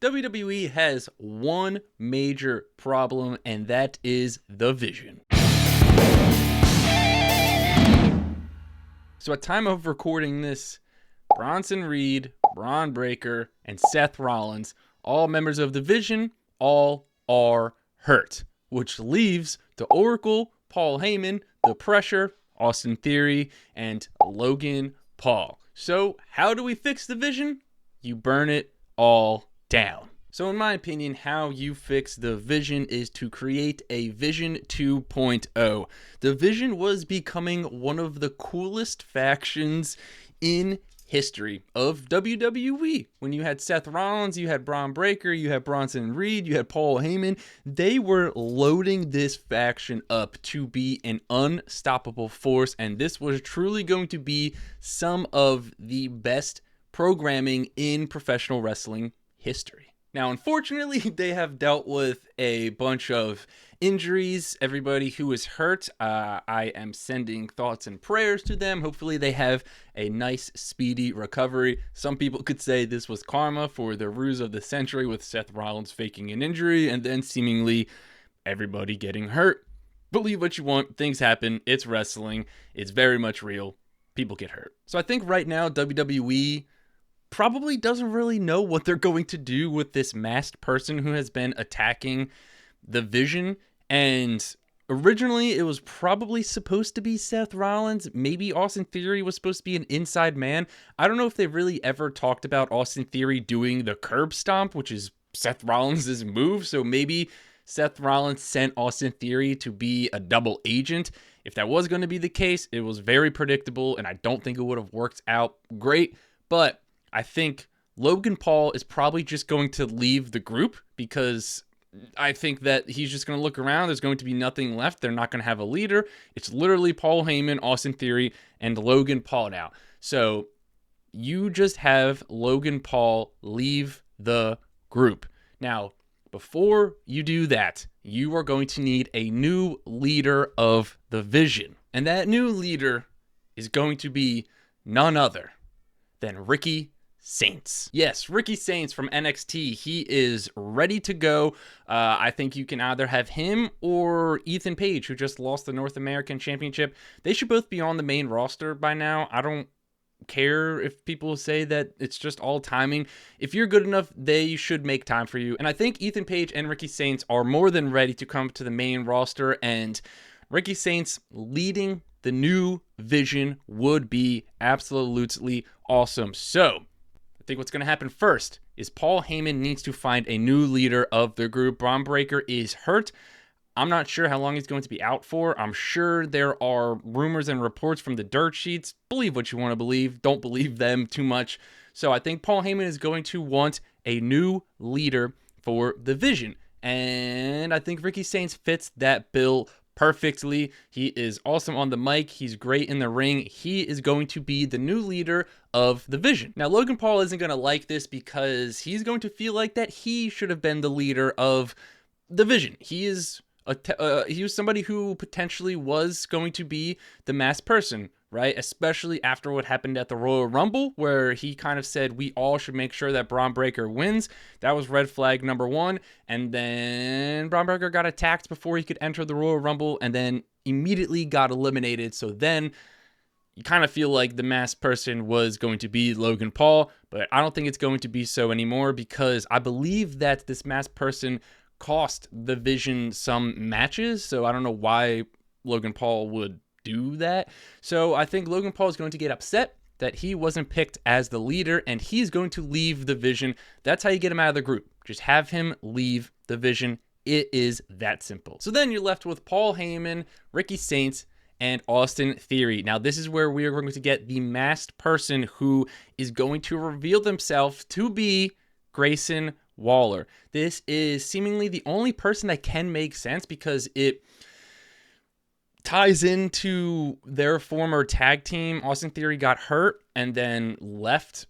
WWE has one major problem, and that is the vision. So at time of recording this, Bronson Reed, Braun Breaker, and Seth Rollins, all members of the Vision, all are hurt, which leaves the Oracle, Paul Heyman, The Pressure, Austin Theory, and Logan Paul. So how do we fix the Vision? You burn it all down. So in my opinion, how you fix the Vision is to create a Vision 2.0. The Vision was becoming one of the coolest factions in history of WWE. When you had Seth Rollins, you had Braun Breaker, you had Bronson Reed, you had Paul Heyman. They were loading this faction up to be an unstoppable force, and this was truly going to be some of the best programming in professional wrestling history. Now, unfortunately, they have dealt with a bunch of injuries. Everybody who is hurt, I am sending thoughts and prayers to them. Hopefully they have a nice, speedy recovery. Some people could say this was karma for the ruse of the century with Seth Rollins faking an injury and then seemingly everybody getting hurt. Believe what you want. Things happen. It's wrestling. It's very much real. People get hurt. So I think right now WWE probably doesn't really know what they're going to do with this masked person who has been attacking the Vision. And originally it was probably supposed to be Seth Rollins. Maybe Austin Theory was supposed to be an inside man. I don't know if they really ever talked about Austin Theory doing the curb stomp, which is Seth Rollins' move. So maybe Seth Rollins sent Austin Theory to be a double agent. If that was going to be the case, it was very predictable, and I don't think it would have worked out great. But I think Logan Paul is probably just going to leave the group because I think that he's just going to look around. There's going to be nothing left. They're not going to have a leader. It's literally Paul Heyman, Austin Theory, and Logan Paul now. So you just have Logan Paul leave the group. Now, before you do that, you are going to need a new leader of the Vision. And that new leader is going to be none other than Ricky Saints. Yes, Ricky Saints from NXT. He is ready to go. I think you can either have him or Ethan Page, who just lost the North American Championship. They should both be on the main roster by now. I don't care if people say that it's just all timing. If you're good enough, they should make time for you. And I think Ethan Page and Ricky Saints are more than ready to come to the main roster, and Ricky Saints leading the new Vision would be absolutely awesome. So I think what's going to happen first is Paul Heyman needs to find a new leader of the group. Braun Breaker is hurt. I'm not sure how long he's going to be out for. I'm sure there are rumors and reports from the dirt sheets. Believe what you want to believe. Don't believe them too much. So I think Paul Heyman is going to want a new leader for the Vision. And I think Ricky Saints fits that bill perfectly. He is awesome on the mic. He's great in the ring. He is going to be the new leader of the Vision. Now, Logan Paul isn't going to like this because he's going to feel like that he should have been the leader of the Vision. He was somebody who potentially was going to be the masked person, right? Especially after what happened at the Royal Rumble, where he kind of said we all should make sure that Braun Breaker wins. That was red flag number one. And then Braun Breaker got attacked before he could enter the Royal Rumble and then immediately got eliminated. So then you kind of feel like the masked person was going to be Logan Paul, but I don't think it's going to be so anymore because I believe that this masked person cost the Vision some matches. So I don't know why Logan Paul would do that. So I think Logan Paul is going to get upset that he wasn't picked as the leader, and he's going to leave the Vision. That's how you get him out of the group. Just have him leave the Vision. It is that simple. So then you're left with Paul Heyman, Ricky Saints, and Austin Theory. Now, this is where we are going to get the masked person who is going to reveal themselves to be Grayson Waller. This is seemingly the only person that can make sense because it ties into their former tag team. Austin Theory got hurt and then left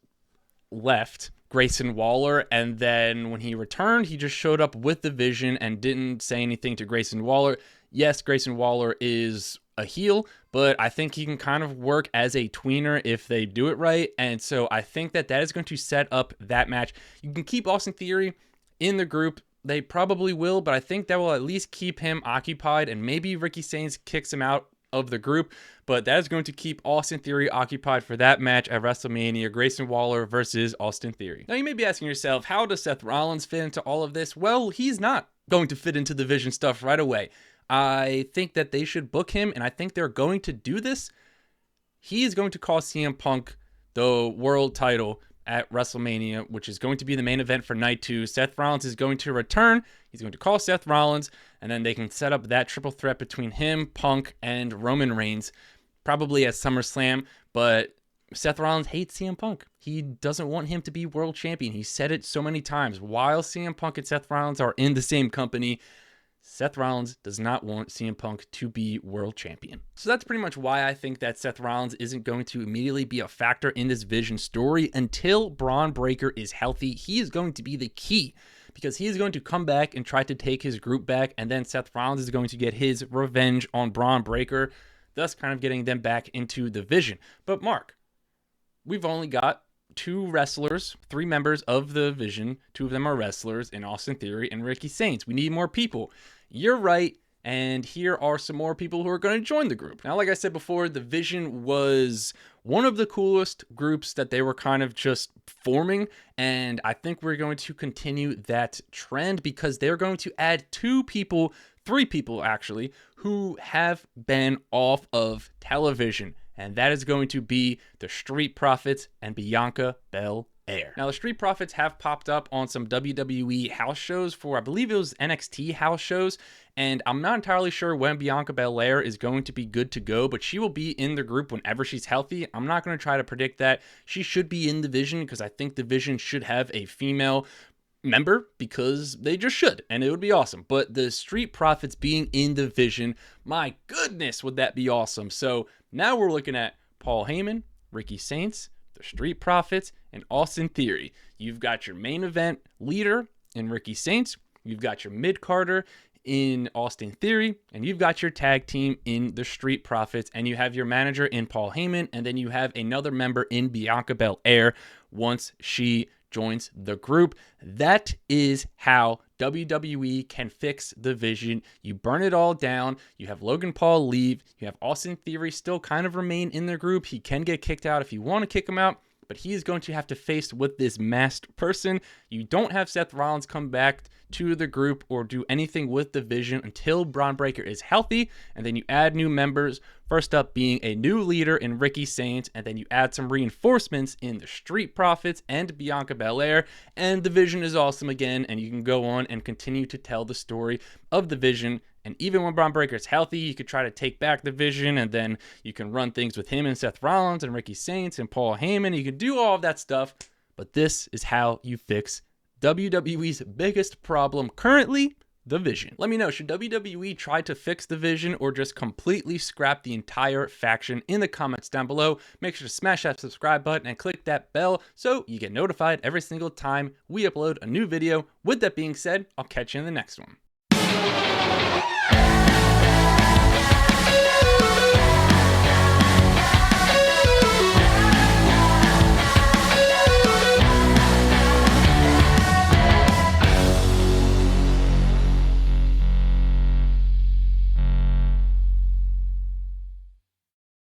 Grayson Waller, and then when he returned, he just showed up with the Vision and didn't say anything to Grayson Waller. Yes, Grayson Waller is a heel, but I think he can kind of work as a tweener if they do it right. And so I think that is going to set up that match. You can keep Austin Theory in the group. They probably will, but I think that will at least keep him occupied, and maybe Ricky Sainz kicks him out of the group, but that is going to keep Austin Theory occupied for that match at WrestleMania, Grayson Waller versus Austin Theory. Now you may be asking yourself, how does Seth Rollins fit into all of this? Well, he's not going to fit into the Vision stuff right away. I think that they should book him, and I think they're going to do this. He is going to cost CM Punk the world title at WrestleMania, which is going to be the main event for night 2. Seth Rollins is going to return. He's going to call Seth Rollins, and then they can set up that triple threat between him, Punk, and Roman Reigns, probably at SummerSlam. But Seth Rollins hates CM Punk. He doesn't want him to be world champion. He said it so many times. While CM Punk and Seth Rollins are in the same company, Seth Rollins does not want CM Punk to be world champion. So that's pretty much why I think that Seth Rollins isn't going to immediately be a factor in this Vision story until Braun Breaker is healthy. He is going to be the key because he is going to come back and try to take his group back, and then Seth Rollins is going to get his revenge on Braun Breaker, thus kind of getting them back into the Vision. But Mark, we've only got 2 wrestlers, 3 members of the Vision. 2 of them are wrestlers in Austin Theory and Ricky Sainz. We need more people. You're right, and here are some more people who are going to join the group. Now, like I said before, the Vision was one of the coolest groups that they were kind of just forming, and I think we're going to continue that trend because they're going to add 2 people, 3 people actually, who have been off of television, and that is going to be the Street Profits and Bianca Belair. Now, the Street Profits have popped up on some WWE house shows for, I believe it was NXT house shows, and I'm not entirely sure when Bianca Belair is going to be good to go, but she will be in the group whenever she's healthy. I'm not going to try to predict that. She should be in the Vision because I think the Vision should have a female member because they just should, and it would be awesome. But the Street Profits being in the Vision, my goodness, would that be awesome. So now we're looking at Paul Heyman, Ricky Sainz, the Street Profits, and Austin Theory. You've got your main event leader in Ricky Sainz, you've got your mid-carder in Austin Theory, and you've got your tag team in the Street Profits, and you have your manager in Paul Heyman, and then you have another member in Bianca Belair once she joins the group. That is how WWE can fix the Vision. You burn it all down. You have Logan Paul leave. You have Austin Theory still kind of remain in the group. He can get kicked out if you want to kick him out, but he is going to have to face with this masked person. You don't have Seth Rollins come back to the group or do anything with the Vision until Braun Breaker is healthy, and then you add new members, first up being a new leader in Ricky Sainz, and then you add some reinforcements in the Street Profits and Bianca Belair, and the Vision is awesome again, and you can go on and continue to tell the story of the Vision. And even when Braun Breaker is healthy, you could try to take back the Vision, and then you can run things with him and Seth Rollins and Ricky Sainz and Paul Heyman. You can do all of that stuff, but this is how you fix WWE's biggest problem currently, the Vision. Let me know, should WWE try to fix the Vision or just completely scrap the entire faction in the comments down below? Make sure to smash that subscribe button and click that bell so you get notified every single time we upload a new video. With that being said, I'll catch you in the next one.